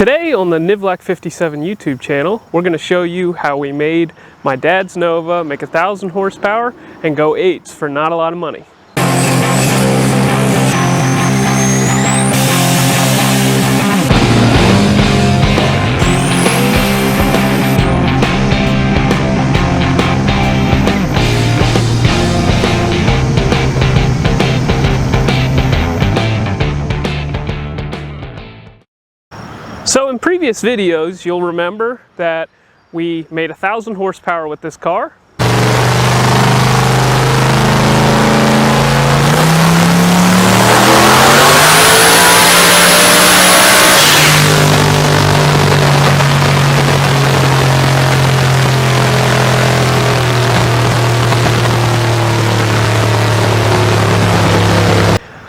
Today on the Nivlak 57 YouTube channel, we're going to show you how we made my dad's Nova make 1,000 horsepower and go 8s for not a lot of money. So in previous videos, you'll remember that we made 1,000 horsepower with this car.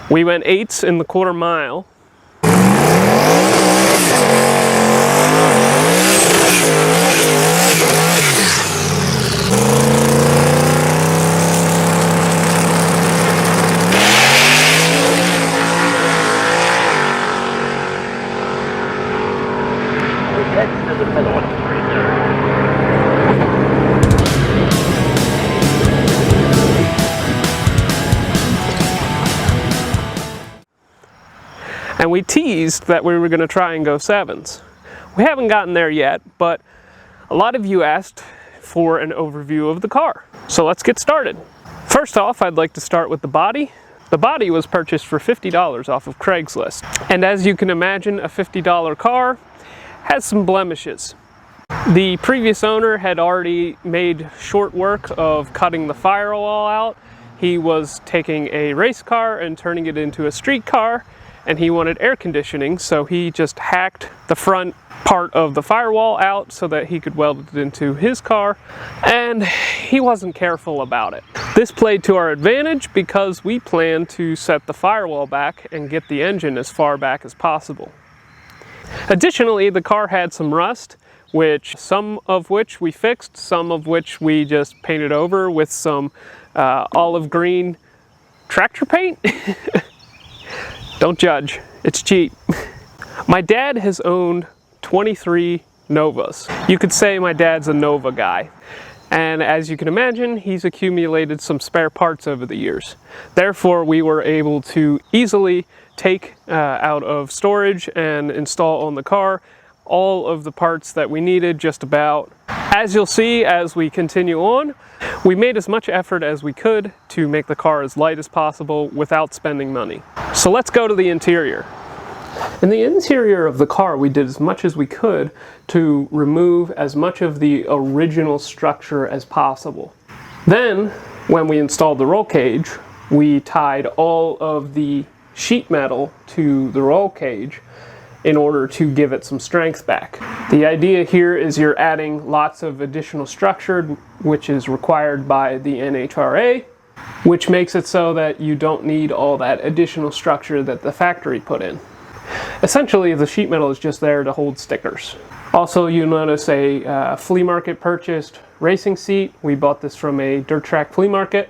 We went 8s in the quarter mile. And we teased that we were going to try and go 7s. We haven't gotten there yet, but a lot of you asked for an overview of the car. So let's get started. First off, I'd like to start with the body. The body was purchased for $50 off of Craigslist. And as you can imagine, a $50 car has some blemishes. The previous owner had already made short work of cutting the firewall out. He was taking a race car and turning it into a street car, and he wanted air conditioning, so he just hacked the front part of the firewall out so that he could weld it into his car, and he wasn't careful about it. This played to our advantage because we planned to set the firewall back and get the engine as far back as possible. Additionally, the car had some rust, some of which we fixed, some of which we just painted over with some olive green tractor paint. Don't judge, it's cheap. My dad has owned 23 Novas. You could say my dad's a Nova guy. And as you can imagine, he's accumulated some spare parts over the years. Therefore, we were able to easily take out of storage and install on the car all of the parts that we needed, just about. As you'll see as we continue on, we made as much effort as we could to make the car as light as possible without spending money. So let's go to the interior. In the interior of the car, we did as much as we could to remove as much of the original structure as possible. Then, when we installed the roll cage, we tied all of the sheet metal to the roll cage in order to give it some strength back. The idea here is you're adding lots of additional structure, which is required by the NHRA, which makes it so that you don't need all that additional structure that the factory put in. Essentially, the sheet metal is just there to hold stickers. Also, you'll notice a flea market purchased racing seat. We bought this from a dirt track flea market.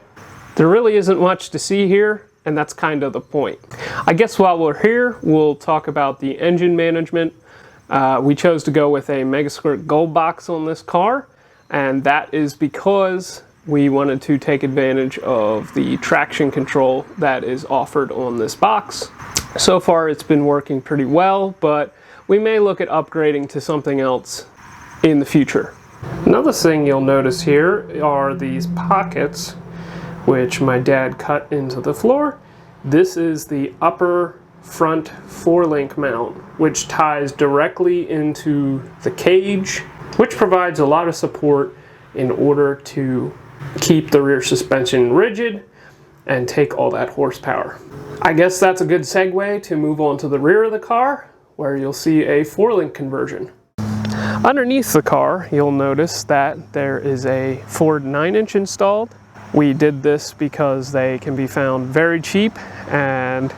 There really isn't much to see here, and that's kind of the point. I guess while we're here, we'll talk about the engine management. We chose to go with a Megasquirt Gold Box on this car, and that is because we wanted to take advantage of the traction control that is offered on this box. So far it's been working pretty well, but we may look at upgrading to something else in the future. Another thing you'll notice here are these pockets, which my dad cut into the floor. This is the upper front 4-link mount, which ties directly into the cage, which provides a lot of support in order to keep the rear suspension rigid and take all that horsepower. I guess that's a good segue to move on to the rear of the car, where you'll see a 4-link conversion. Underneath the car, you'll notice that there is a Ford 9-inch installed. We did this because they can be found very cheap and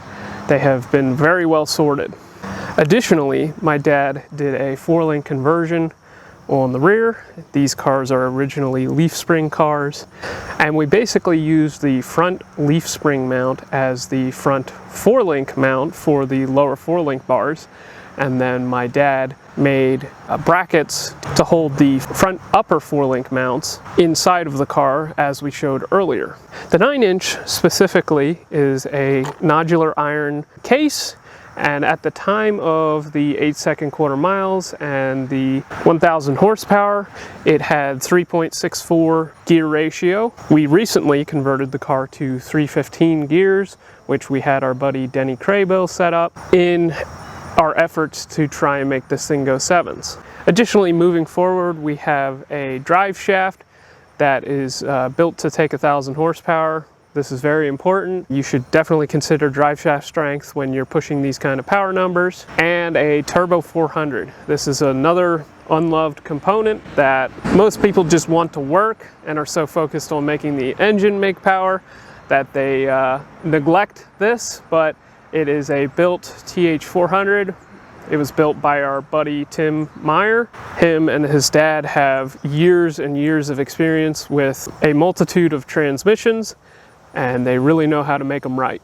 they have been very well sorted. Additionally, my dad did a 4-link conversion on the rear. These cars are originally leaf spring cars, and we basically used the front leaf spring mount as the front 4-link mount for the lower 4-link bars and then my dad made brackets to hold the front upper 4-link mounts inside of the car, as we showed earlier. The 9-inch specifically is a nodular iron case, and at the time of the 8-second quarter miles and the 1,000 horsepower, it had 3.64 gear ratio. We recently converted the car to 315 gears, which we had our buddy Denny Craybill set up in our efforts to try and make this thing go 7s. Additionally, moving forward, we have a drive shaft that is built to take 1,000 horsepower. This is very important. You should definitely consider drive shaft strength when you're pushing these kind of power numbers. And a Turbo 400. This is another unloved component that most people just want to work and are so focused on making the engine make power that they neglect this, but it is a built TH400. It was built by our buddy Tim Meyer. Him and his dad have years and years of experience with a multitude of transmissions, and they really know how to make them right.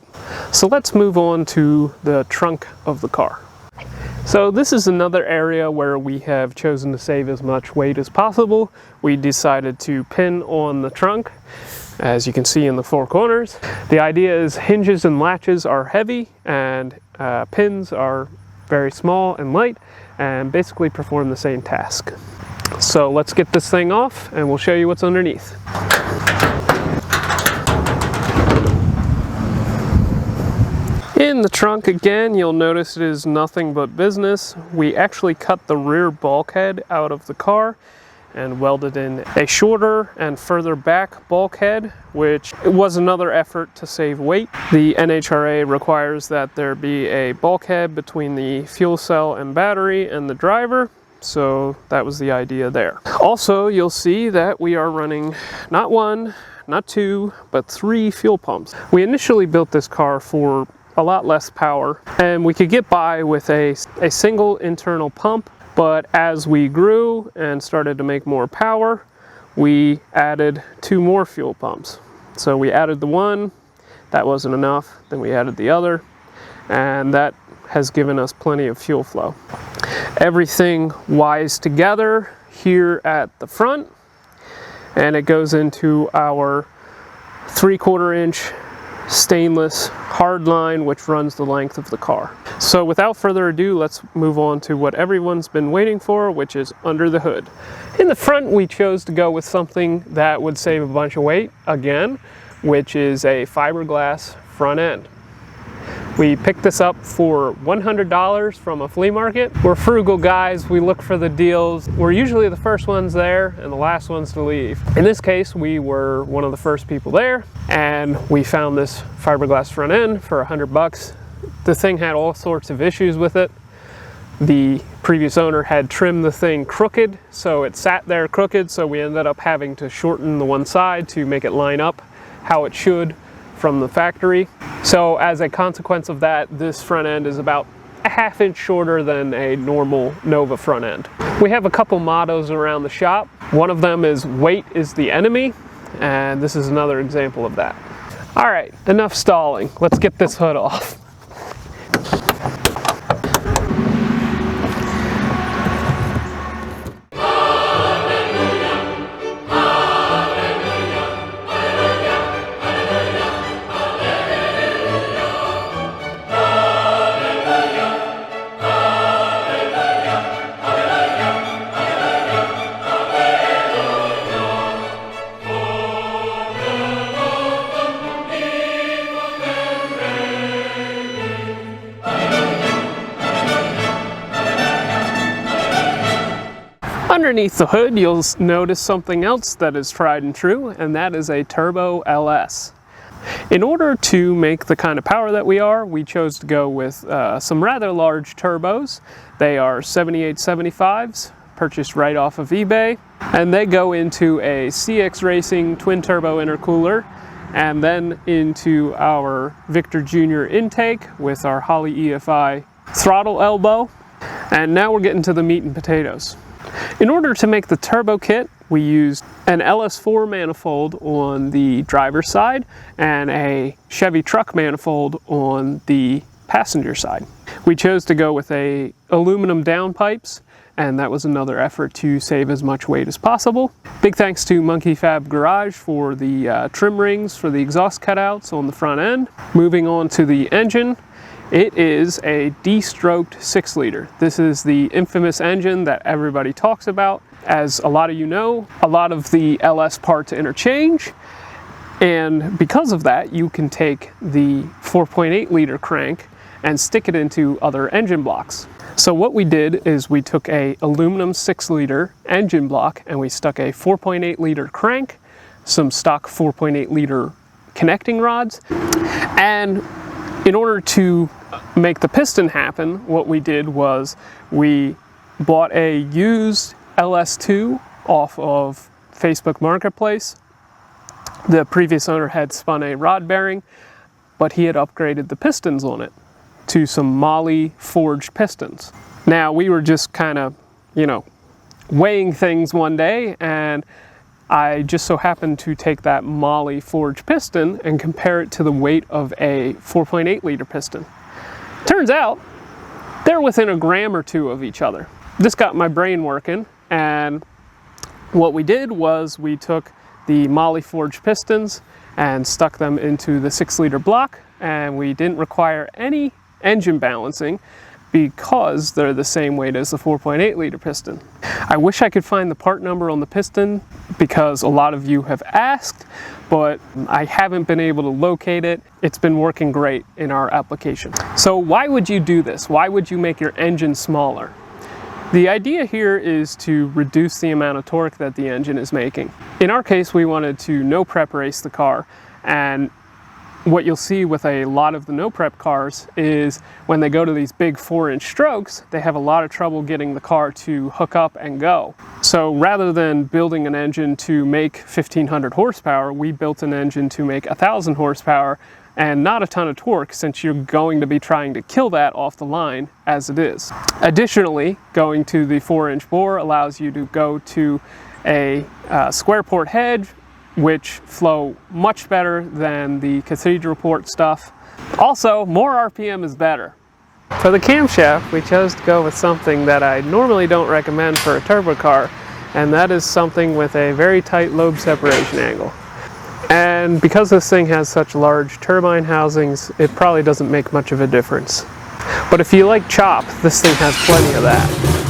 So let's move on to the trunk of the car. So this is another area where we have chosen to save as much weight as possible. We decided to pin on the trunk, as you can see in the 4 corners. The idea is hinges and latches are heavy, and pins are very small and light, and basically perform the same task. So let's get this thing off and we'll show you what's underneath. In the trunk again, you'll notice it is nothing but business. We actually cut the rear bulkhead out of the car and welded in a shorter and further back bulkhead, which was another effort to save weight. The NHRA requires that there be a bulkhead between the fuel cell and battery and the driver, so that was the idea there. Also, you'll see that we are running not 1, not 2, but 3 fuel pumps. We initially built this car for a lot less power, and we could get by with a single internal pump, but as we grew and started to make more power, we added 2 more fuel pumps. So we added the one, that wasn't enough, then we added the other, and that has given us plenty of fuel flow. Everything wires together here at the front, and it goes into our 3/4 inch stainless hard line, which runs the length of the car. So without further ado, let's move on to what everyone's been waiting for, which is under the hood. In the front, we chose to go with something that would save a bunch of weight again, which is a fiberglass front end. We picked this up for $100 from a flea market. We're frugal guys, we look for the deals. We're usually the first ones there and the last ones to leave. In this case, we were one of the first people there, and we found this fiberglass front end for $100. The thing had all sorts of issues with it. The previous owner had trimmed the thing crooked, so it sat there crooked, so we ended up having to shorten the one side to make it line up how it should from the factory. So as a consequence of that, this front end is about a 1/2 inch shorter than a normal Nova front end. We have a couple mottos around the shop. One of them is "weight is the enemy," and this is another example of that. All right, enough stalling. Let's get this hood off. Underneath the hood, you'll notice something else that is tried and true, and that is a Turbo LS. In order to make the kind of power that we chose to go with some rather large turbos. They are 7875s, purchased right off of eBay, and they go into a CX Racing twin turbo intercooler, and then into our Victor Jr. intake with our Holley EFI throttle elbow. And now we're getting to the meat and potatoes. In order to make the turbo kit, we used an LS4 manifold on the driver's side and a Chevy truck manifold on the passenger side. We chose to go with a aluminum downpipes, and that was another effort to save as much weight as possible. Big thanks to Monkey Fab Garage for the trim rings for the exhaust cutouts on the front end. Moving on to the engine, it is a Destroked 6-liter. This is the infamous engine that everybody talks about. As a lot of you know, a lot of the LS parts interchange, and because of that, you can take the 4.8-liter crank and stick it into other engine blocks. So what we did is we took a aluminum 6-liter engine block and we stuck a 4.8-liter crank, some stock 4.8-liter connecting rods, and in order to make the piston happen, what we did was we bought a used LS2 off of Facebook Marketplace. The previous owner had spun a rod bearing, but he had upgraded the pistons on it to some Moly forged pistons. Now we were just kind of, weighing things one day, and I just so happened to take that Moly forged piston and compare it to the weight of a 4.8-liter piston. Turns out they're within a gram or two of each other. This got my brain working, and what we did was we took the Moly forged pistons and stuck them into the 6-liter block, and we didn't require any engine balancing because they're the same weight as the 4.8-liter piston. I wish I could find the part number on the piston because a lot of you have asked, but I haven't been able to locate it. It's been working great in our application. So why would you do this? Why would you make your engine smaller? The idea here is to reduce the amount of torque that the engine is making. In our case, we wanted to no prep race the car, and what you'll see with a lot of the no prep cars is when they go to these big 4-inch strokes, they have a lot of trouble getting the car to hook up and go. So rather than building an engine to make 1500 horsepower, we built an engine to make 1000 horsepower and not a ton of torque, since you're going to be trying to kill that off the line as it is. Additionally, going to the 4-inch bore allows you to go to a square port head, which flow much better than the cathedral port stuff. Also, more RPM is better. For the camshaft, we chose to go with something that I normally don't recommend for a turbo car, and that is something with a very tight lobe separation angle. And because this thing has such large turbine housings, it probably doesn't make much of a difference. But if you like chop, this thing has plenty of that.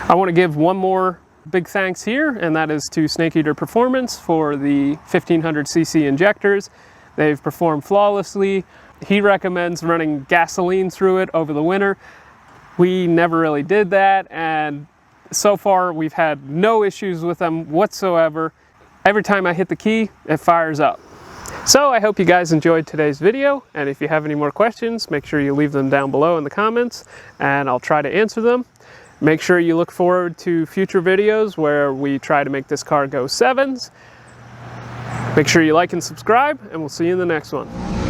I want to give one more big thanks here, and that is to Snake Eater Performance for the 1500cc injectors. They've performed flawlessly. He recommends running gasoline through it over the winter. We never really did that, and so far we've had no issues with them whatsoever. Every time I hit the key, it fires up. So I hope you guys enjoyed today's video, and if you have any more questions, make sure you leave them down below in the comments, and I'll try to answer them. Make sure you look forward to future videos where we try to make this car go 7s. Make sure you like and subscribe, and we'll see you in the next one.